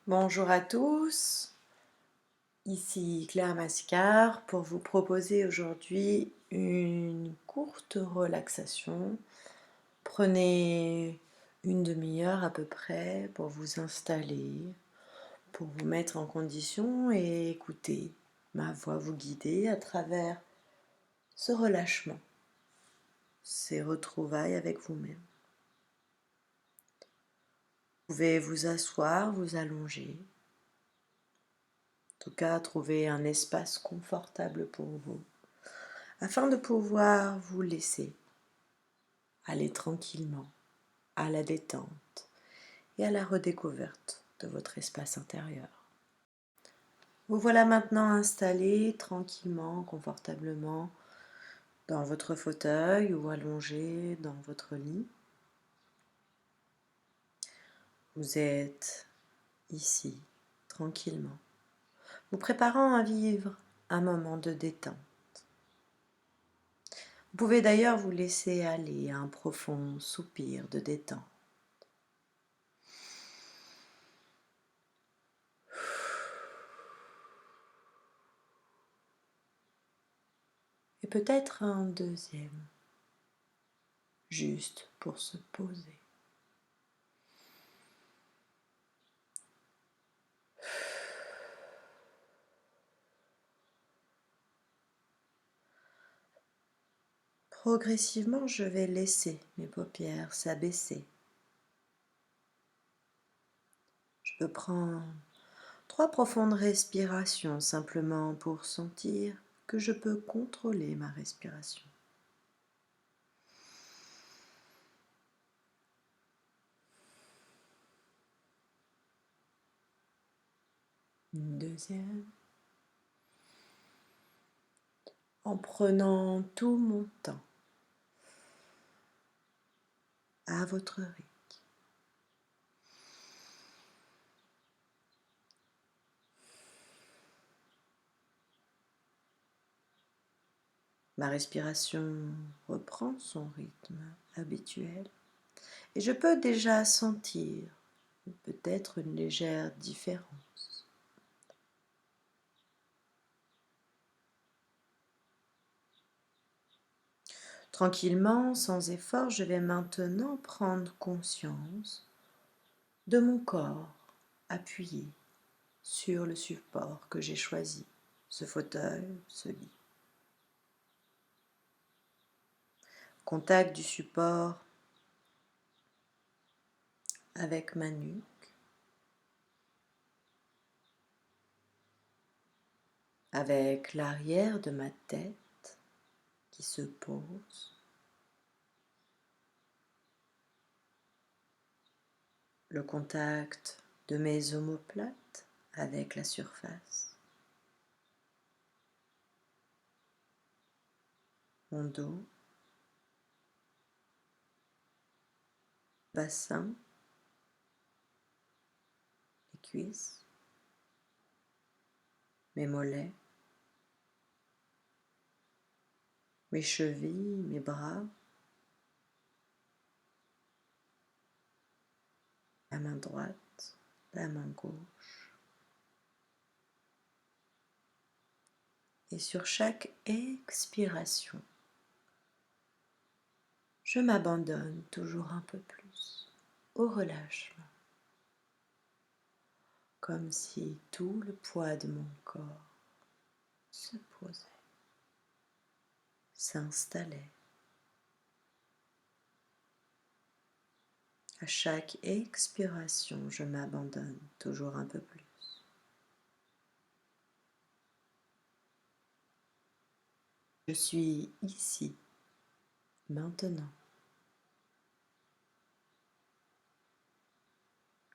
Bonjour à tous, ici Claire Mascard pour vous proposer aujourd'hui une courte relaxation. Prenez une demi-heure à peu près pour vous installer, pour vous mettre en condition et écouter ma voix vous guider à travers ce relâchement, ces retrouvailles avec vous-même. Vous pouvez vous asseoir, vous allonger. En tout cas, trouver un espace confortable pour vous, afin de pouvoir vous laisser aller tranquillement à la détente et à la redécouverte de votre espace intérieur. Vous voilà maintenant installé tranquillement, confortablement dans votre fauteuil ou allongé dans votre lit. Vous êtes ici, tranquillement, vous préparant à vivre un moment de détente. Vous pouvez d'ailleurs vous laisser aller à un profond soupir de détente. Et peut-être un deuxième, juste pour se poser. Progressivement, je vais laisser mes paupières s'abaisser. Je peux prendre 3 profondes respirations simplement pour sentir que je peux contrôler ma respiration. Une deuxième. En prenant tout mon temps à votre rythme. Ma respiration reprend son rythme habituel et je peux déjà sentir peut-être une légère différence. Tranquillement, sans effort, je vais maintenant prendre conscience de mon corps appuyé sur le support que j'ai choisi, ce fauteuil, ce lit. Contact du support avec ma nuque, avec l'arrière de ma tête qui se pose, le contact de mes omoplates avec la surface, mon dos, bassin, les cuisses, mes mollets, mes chevilles, mes bras, la main droite, la main gauche. Et sur chaque expiration, je m'abandonne toujours un peu plus au relâchement, comme si tout le poids de mon corps se posait, s'installait. À chaque expiration, je m'abandonne toujours un peu plus. Je suis ici, maintenant.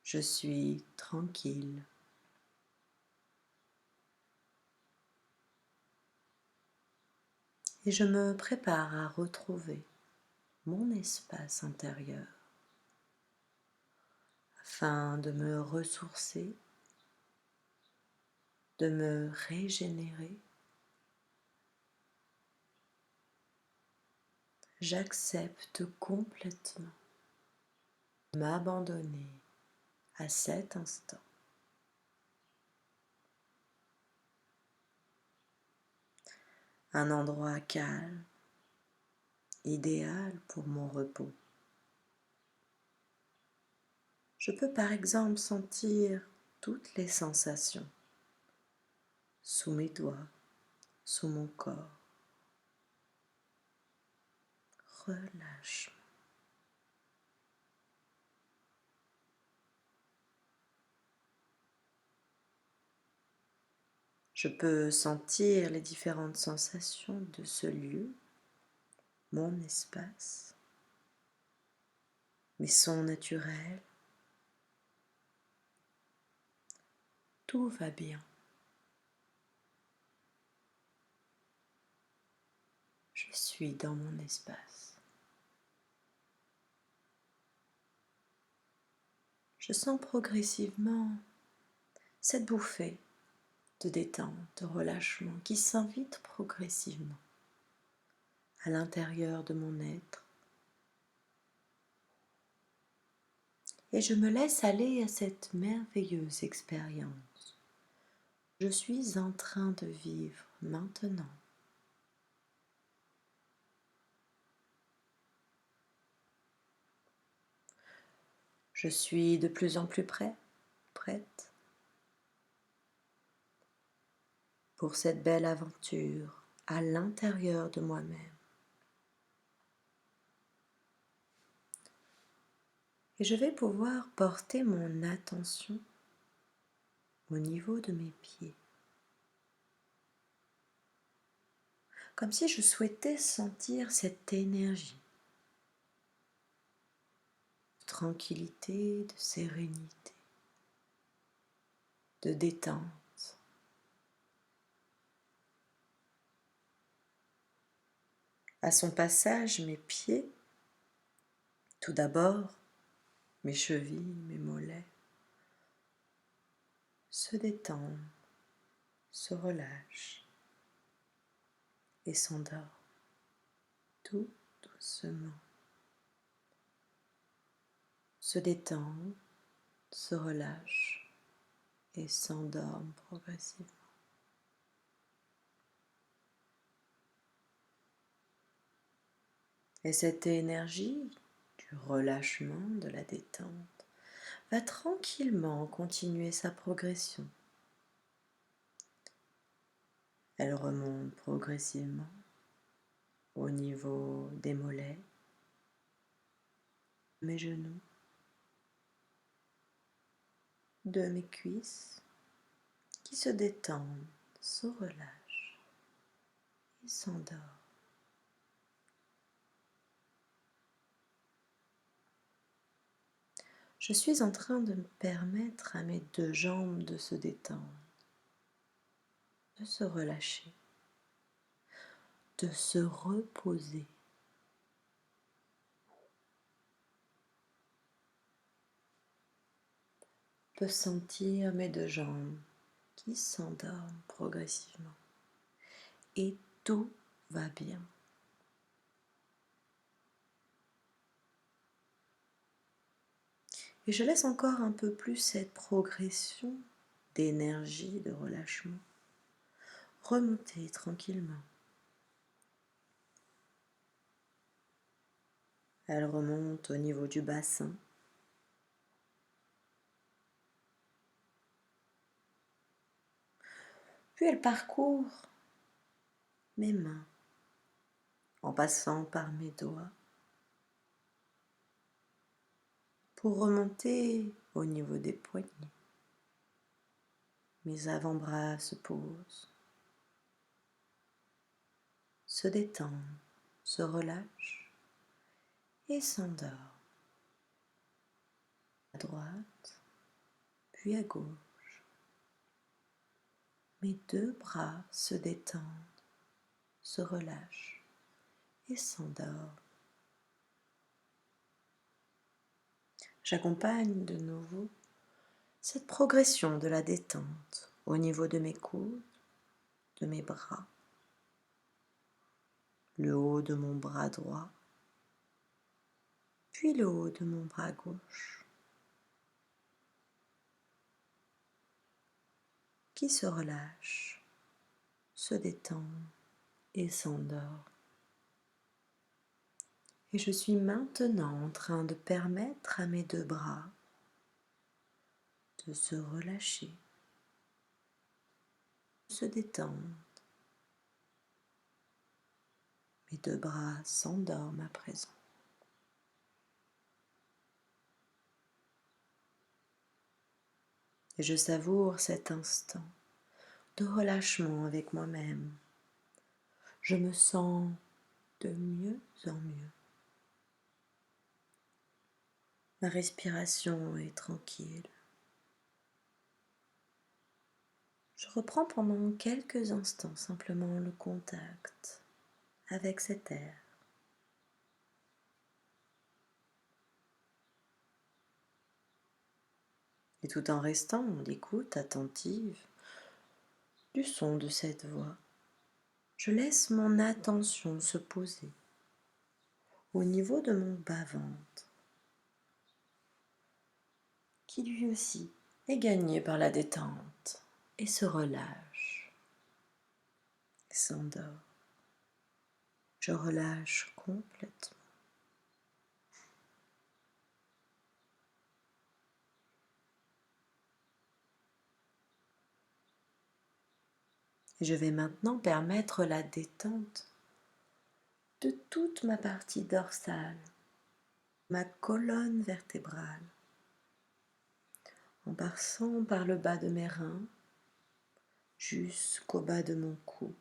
Je suis tranquille. Et je me prépare à retrouver mon espace intérieur afin de me ressourcer, de me régénérer. J'accepte complètement de m'abandonner à cet instant. un endroit calme, idéal pour mon repos. Je peux par exemple sentir toutes les sensations sous mes doigts, sous mon corps. Relâche. Je peux sentir les différentes sensations de ce lieu, mon espace, mes sons naturels. Tout va bien. Je suis dans mon espace. Je sens progressivement cette bouffée de détente, de relâchement qui s'invite progressivement à l'intérieur de mon être. Et je me laisse aller à cette merveilleuse expérience. Je suis en train de vivre maintenant. Je suis de plus en plus prête pour cette belle aventure à l'intérieur de moi-même. Et je vais pouvoir porter mon attention au niveau de mes pieds. Comme si je souhaitais sentir cette énergie de tranquillité, de sérénité, de détente. À son passage, mes pieds, tout d'abord, mes chevilles, mes mollets, se détendent, se relâchent et s'endorment tout doucement. Se détendent, se relâchent et s'endorment progressivement. Et cette énergie du relâchement, de la détente, va tranquillement continuer sa progression. Elle remonte progressivement au niveau des mollets, mes genoux, de mes cuisses qui se détendent, se relâchent et s'endorment. Je suis en train de me permettre à mes deux jambes de se détendre, de se relâcher, de se reposer. De sentir mes deux jambes qui s'endorment progressivement. Et tout va bien. Et je laisse encore un peu plus cette progression d'énergie, de relâchement, remonter tranquillement. Elle remonte au niveau du bassin. Puis elle parcourt mes mains en passant par mes doigts pour remonter au niveau des poignets. Mes avant-bras se posent, se détendent, se relâchent et s'endorment. À droite, puis à gauche. Mes deux bras se détendent, se relâchent et s'endorment. J'accompagne de nouveau cette progression de la détente au niveau de mes coudes, de mes bras, le haut de mon bras droit, puis le haut de mon bras gauche, qui se relâche, se détend et s'endort. Et je suis maintenant en train de permettre à mes deux bras de se relâcher, de se détendre. Mes deux bras s'endorment à présent. Et je savoure cet instant de relâchement avec moi-même. Je me sens de mieux en mieux. Ma respiration est tranquille. Je reprends pendant quelques instants simplement le contact avec cet air. Et tout en restant en écoute attentive du son de cette voix, je laisse mon attention se poser au niveau de mon bas-ventre, qui lui aussi est gagné par la détente et se relâche, et s'endort. Je relâche complètement. Et je vais maintenant permettre la détente de toute ma partie dorsale, ma colonne vertébrale, en passant par le bas de mes reins jusqu'au bas de mon cou,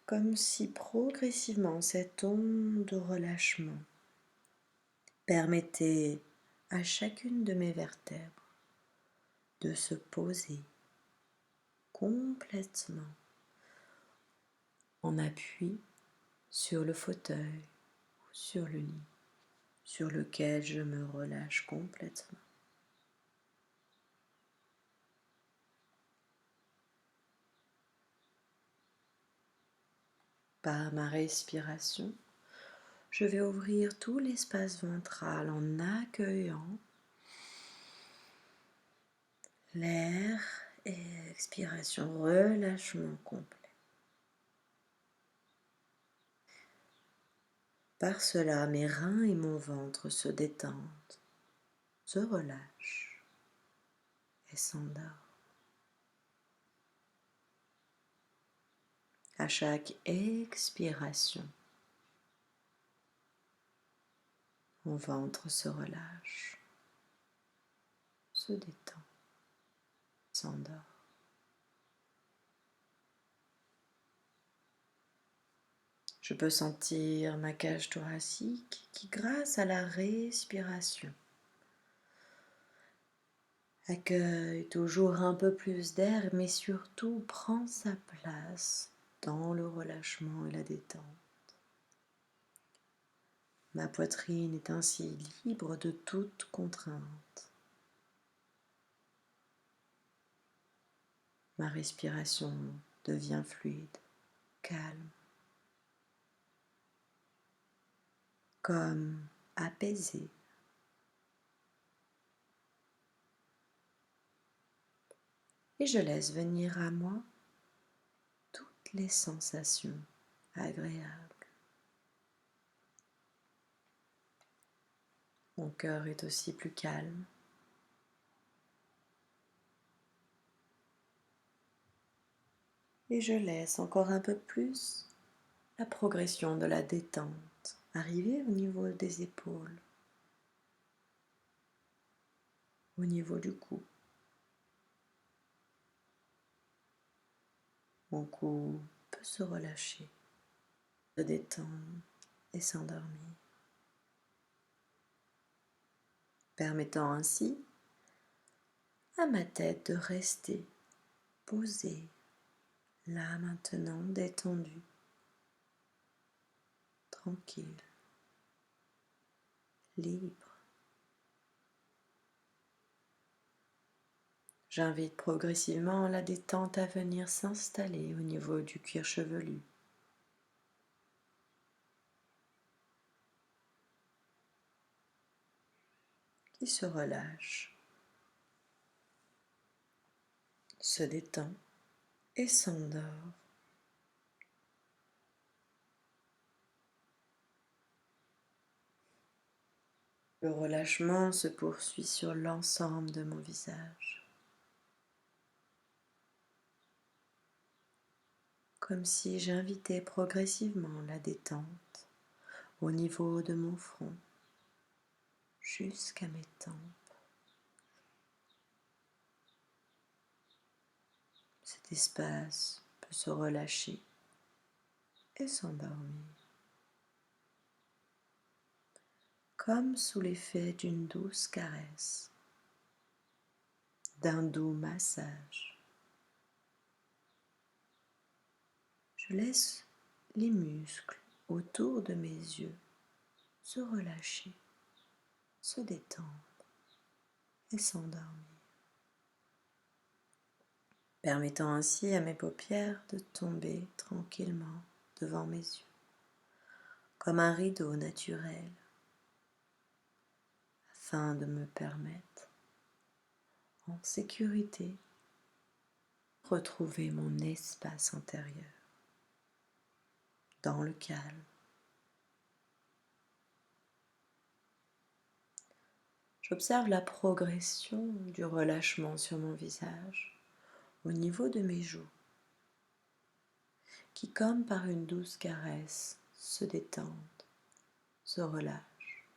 comme si progressivement cette onde de relâchement permettait à chacune de mes vertèbres de se poser complètement en appui sur le fauteuil ou sur le lit sur lequel je me relâche complètement. Par ma respiration, je vais ouvrir tout l'espace ventral en accueillant l'air et expiration, relâchement complet. Par cela, mes reins et mon ventre se détendent, se relâchent et s'endorment. À chaque expiration, mon ventre se relâche, se détend, s'endort. Je peux sentir ma cage thoracique qui, grâce à la respiration, accueille toujours un peu plus d'air, mais surtout prend sa place dans le relâchement et la détente. Ma poitrine est ainsi libre de toute contrainte. Ma respiration devient fluide, calme, comme apaisée. Et je laisse venir à moi toutes les sensations agréables. Mon cœur est aussi plus calme. Et je laisse encore un peu plus la progression de la détente arriver au niveau des épaules, au niveau du cou. Mon cou peut se relâcher, se détendre et s'endormir, permettant ainsi à ma tête de rester posée, là maintenant détendue, tranquille, libre. J'invite progressivement la détente à venir s'installer au niveau du cuir chevelu, qui se relâche, se détend et s'endort Le relâchement se poursuit sur l'ensemble de mon visage, comme si j'invitais progressivement la détente au niveau de mon front jusqu'à mes tempes. Cet espace peut se relâcher et s'endormir, comme sous l'effet d'une douce caresse, d'un doux massage. Je laisse les muscles autour de mes yeux se relâcher, se détendre et s'endormir, permettant ainsi à mes paupières de tomber tranquillement devant mes yeux, comme un rideau naturel, afin de me permettre, en sécurité, de retrouver mon espace intérieur, dans le calme. J'observe la progression du relâchement sur mon visage, au niveau de mes joues, qui, comme par une douce caresse, se détendent, se relâchent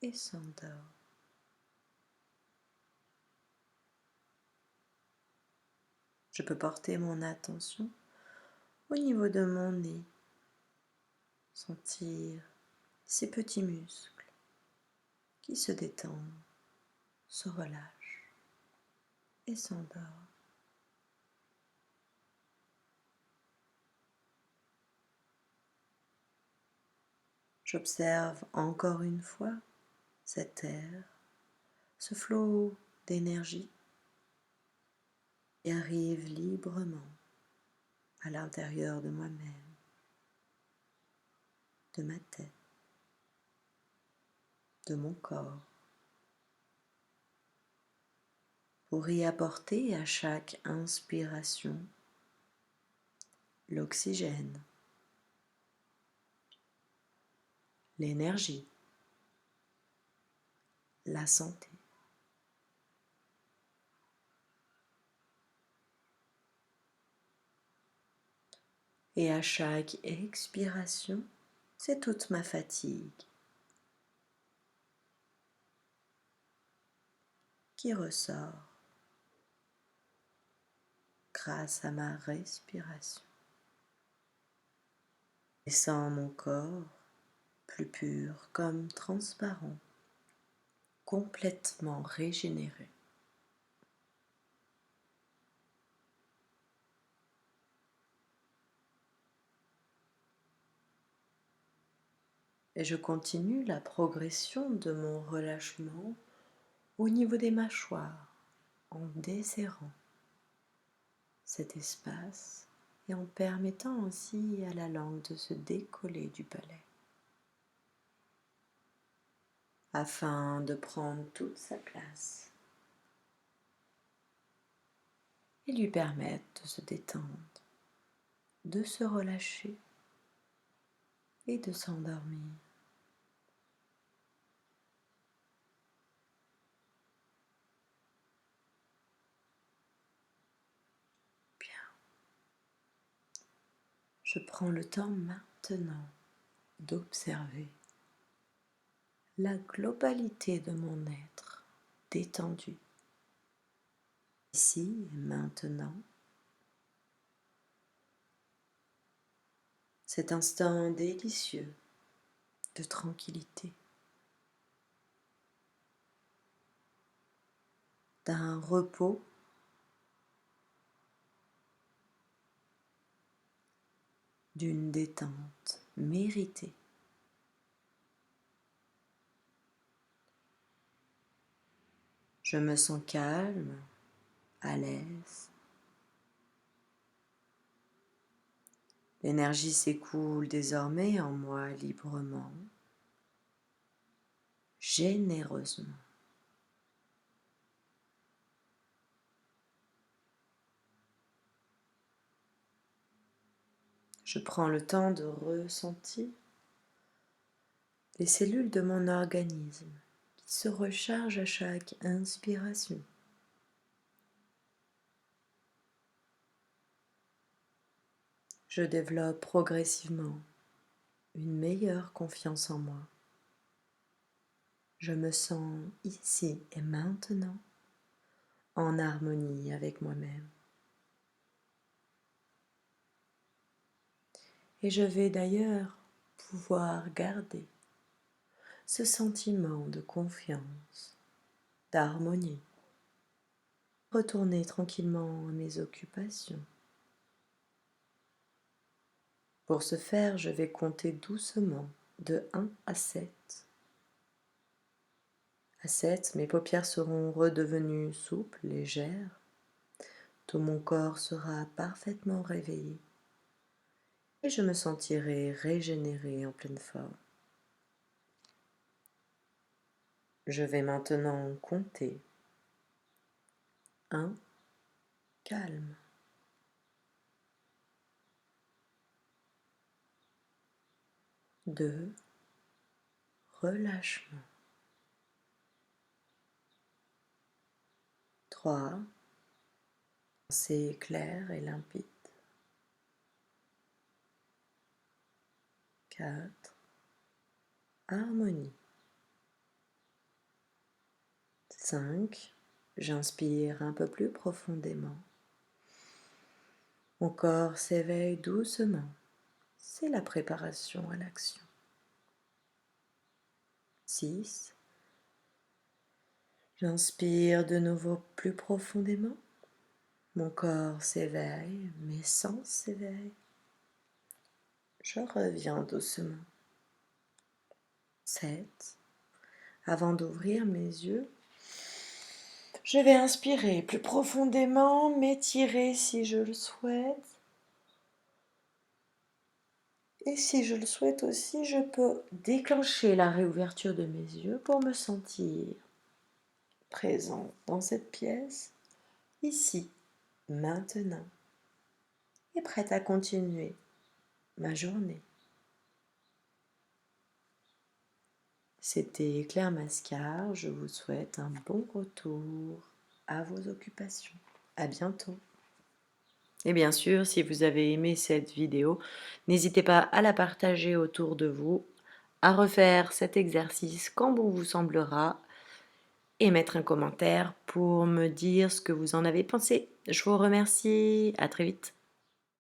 et s'endorment. Je peux porter mon attention au niveau de mon nez, sentir ces petits muscles qui se détendent, se relâchent et s'endorment. J'observe encore une fois cet air, ce flot d'énergie qui arrive librement à l'intérieur de moi-même, de ma tête, de mon corps, pour y apporter à chaque inspiration l'oxygène, l'énergie, la santé. Et à chaque expiration, c'est toute ma fatigue qui ressort grâce à ma respiration. Laissant mon corps plus pur comme transparent, complètement régénéré. Et je continue la progression de mon relâchement au niveau des mâchoires, en desserrant cet espace et en permettant aussi à la langue de se décoller du palais, afin de prendre toute sa place et lui permettre de se détendre, de se relâcher et de s'endormir. Je prends le temps maintenant d'observer la globalité de mon être détendu, ici et maintenant. Cet instant délicieux de tranquillité, d'un repos d'une détente méritée. Je me sens calme, à l'aise. L'énergie s'écoule désormais en moi librement, généreusement. Je prends le temps de ressentir les cellules de mon organisme qui se rechargent à chaque inspiration. Je développe progressivement une meilleure confiance en moi. Je me sens ici et maintenant en harmonie avec moi-même. Et je vais d'ailleurs pouvoir garder ce sentiment de confiance, d'harmonie, retourner tranquillement à mes occupations. Pour ce faire, je vais compter doucement de 1 à 7. À 7, mes paupières seront redevenues souples, légères. Tout mon corps sera parfaitement réveillé et je me sentirai régénéré en pleine forme. Je vais maintenant compter 1, calme. 2, relâchement. 3, pensée claire et limpide. 4, harmonie. 5, j'inspire un peu plus profondément. Mon corps s'éveille doucement. C'est la préparation à l'action. 6, j'inspire de nouveau plus profondément. Mon corps s'éveille, mes sens s'éveillent. Je reviens doucement. 7, avant d'ouvrir mes yeux, je vais inspirer plus profondément, m'étirer si je le souhaite. Et si je le souhaite aussi, je peux déclencher la réouverture de mes yeux pour me sentir présent dans cette pièce, ici, maintenant, et prête à continuer ma journée. C'était Claire Mascar, je vous souhaite un bon retour à vos occupations. À bientôt. Et bien sûr, si vous avez aimé cette vidéo, n'hésitez pas à la partager autour de vous, à refaire cet exercice quand bon vous semblera et mettre un commentaire pour me dire ce que vous en avez pensé. Je vous remercie, à très vite.